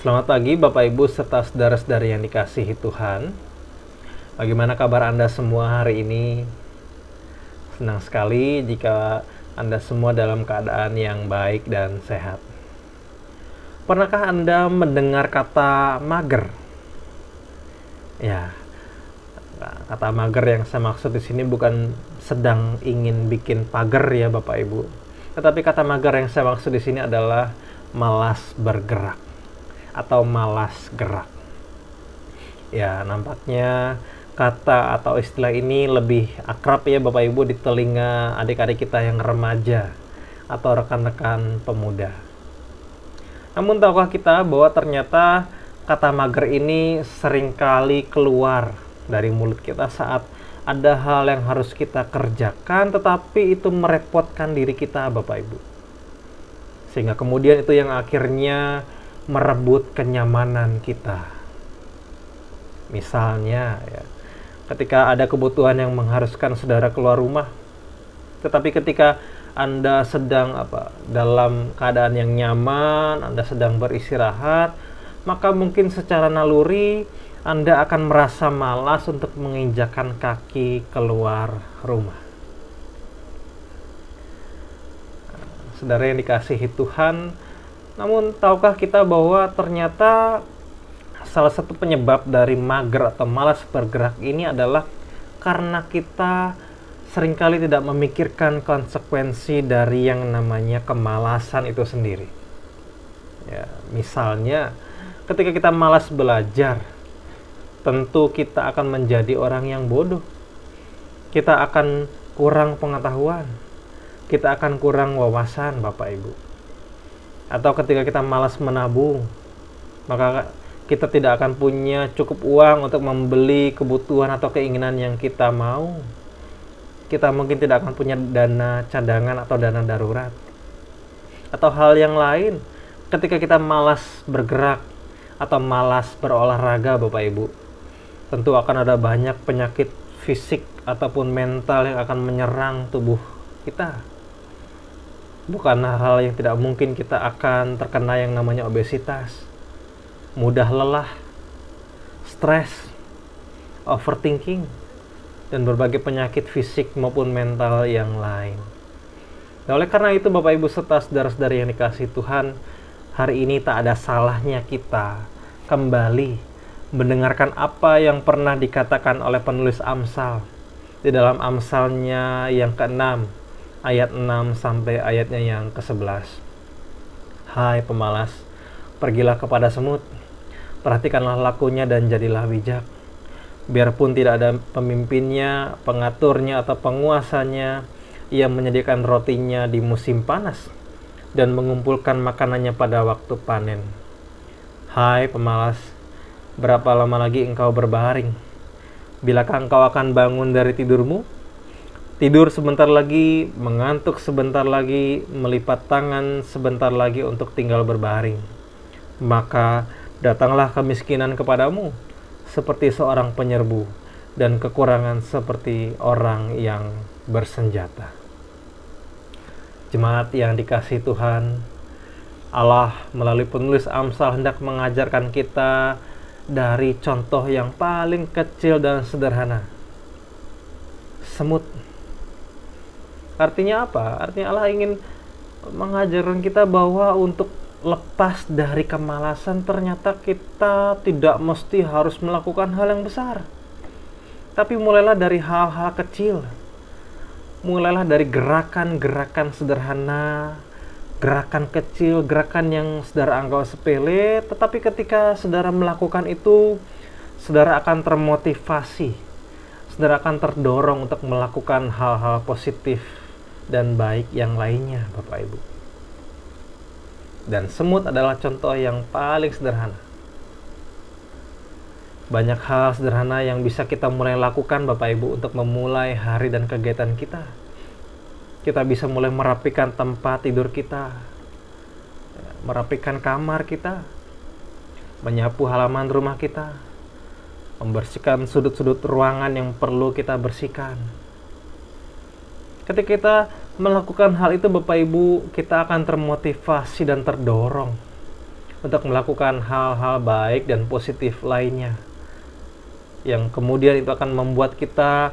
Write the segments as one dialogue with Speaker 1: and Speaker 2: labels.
Speaker 1: Selamat pagi Bapak Ibu serta saudara-saudari yang dikasihi Tuhan. Bagaimana kabar Anda semua hari ini? Senang sekali jika Anda semua dalam keadaan yang baik dan sehat. Pernahkah Anda mendengar kata mager? Ya, kata mager yang saya maksud di sini bukan sedang ingin bikin pagar ya Bapak Ibu. Tetapi kata mager yang saya maksud di sini adalah malas bergerak atau malas gerak. Ya, nampaknya kata atau istilah ini lebih akrab ya Bapak Ibu di telinga adik-adik kita yang remaja atau rekan-rekan pemuda. Namun tahukah kita bahwa ternyata kata mager ini seringkali keluar dari mulut kita saat ada hal yang harus kita kerjakan tetapi itu merepotkan diri kita Bapak Ibu. Sehingga kemudian itu yang akhirnya merebut kenyamanan kita. Misalnya ya, ketika ada kebutuhan yang mengharuskan saudara keluar rumah, tetapi ketika Anda sedang dalam keadaan yang nyaman, Anda sedang beristirahat, maka mungkin secara naluri Anda akan merasa malas untuk menginjakkan kaki keluar rumah. Saudara yang dikasihi Tuhan, namun tahukah kita bahwa ternyata salah satu penyebab dari mager atau malas bergerak ini adalah karena kita seringkali tidak memikirkan konsekuensi dari yang namanya kemalasan itu sendiri. Ya, misalnya ketika kita malas belajar, tentu kita akan menjadi orang yang bodoh. Kita akan kurang pengetahuan. Kita akan kurang wawasan Bapak Ibu. Atau ketika kita malas menabung, maka kita tidak akan punya cukup uang untuk membeli kebutuhan atau keinginan yang kita mau. Kita mungkin tidak akan punya dana cadangan atau dana darurat. Atau hal yang lain, ketika kita malas bergerak atau malas berolahraga Bapak Ibu, tentu akan ada banyak penyakit fisik ataupun mental yang akan menyerang tubuh kita. Bukan hal yang tidak mungkin kita akan terkena yang namanya obesitas, mudah lelah, stres, overthinking, dan berbagai penyakit fisik maupun mental yang lain. Nah, oleh karena itu Bapak Ibu serta saudara-saudari yang dikasihi Tuhan, hari ini tak ada salahnya kita kembali mendengarkan apa yang pernah dikatakan oleh penulis Amsal di dalam Amsalnya yang ke-6 ayat 6 sampai ayatnya yang ke-11. Hai pemalas, pergilah kepada semut, perhatikanlah lakunya dan jadilah bijak. Biarpun tidak ada pemimpinnya, pengaturnya atau penguasanya, ia menyediakan rotinya di musim panas dan mengumpulkan makanannya pada waktu panen. Hai pemalas, berapa lama lagi engkau berbaring? Bilakah engkau akan bangun dari tidurmu? Tidur sebentar lagi, mengantuk sebentar lagi, melipat tangan sebentar lagi untuk tinggal berbaring. Maka datanglah kemiskinan kepadamu seperti seorang penyerbu dan kekurangan seperti orang yang bersenjata. Jemaat yang dikasihi Tuhan, Allah melalui penulis Amsal hendak mengajarkan kita dari contoh yang paling kecil dan sederhana. Semut. Artinya apa? Artinya Allah ingin mengajarkan kita bahwa untuk lepas dari kemalasan ternyata kita tidak mesti harus melakukan hal yang besar. Tapi mulailah dari hal-hal kecil. Mulailah dari gerakan-gerakan sederhana, gerakan kecil, gerakan yang saudara anggap sepele, tetapi ketika saudara melakukan itu, saudara akan termotivasi. Saudara akan terdorong untuk melakukan hal-hal positif dan baik yang lainnya Bapak Ibu. Dan semut adalah contoh yang paling sederhana. Banyak hal sederhana yang bisa kita mulai lakukan Bapak Ibu untuk memulai hari dan kegiatan kita. Kita bisa mulai merapikan tempat tidur kita, merapikan kamar kita, menyapu halaman rumah kita, membersihkan sudut-sudut ruangan yang perlu kita bersihkan. Ketika kita melakukan hal itu Bapak Ibu, kita akan termotivasi dan terdorong untuk melakukan hal-hal baik dan positif lainnya, yang kemudian itu akan membuat kita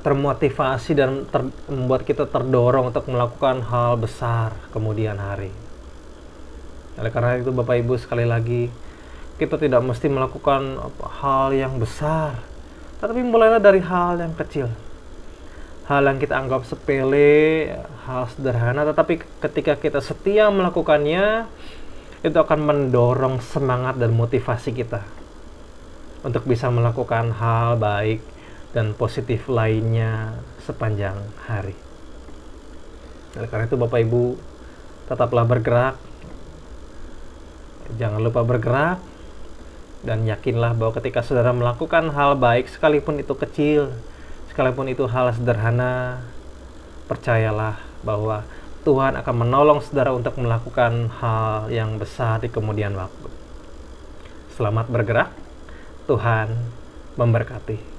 Speaker 1: termotivasi dan membuat kita terdorong untuk melakukan hal besar kemudian hari. Oleh karena itu Bapak Ibu, sekali lagi, kita tidak mesti melakukan hal yang besar, tetapi mulailah dari hal yang kecil, hal yang kita anggap sepele, hal sederhana, tetapi ketika kita setia melakukannya, itu akan mendorong semangat dan motivasi kita untuk bisa melakukan hal baik dan positif lainnya sepanjang hari. Oleh karena itu Bapak Ibu, tetaplah bergerak, jangan lupa bergerak, dan yakinlah bahwa ketika saudara melakukan hal baik, sekalipun itu kecil, sekalipun itu hal sederhana, percayalah bahwa Tuhan akan menolong saudara untuk melakukan hal yang besar di kemudian waktu. Selamat bergerak, Tuhan memberkati.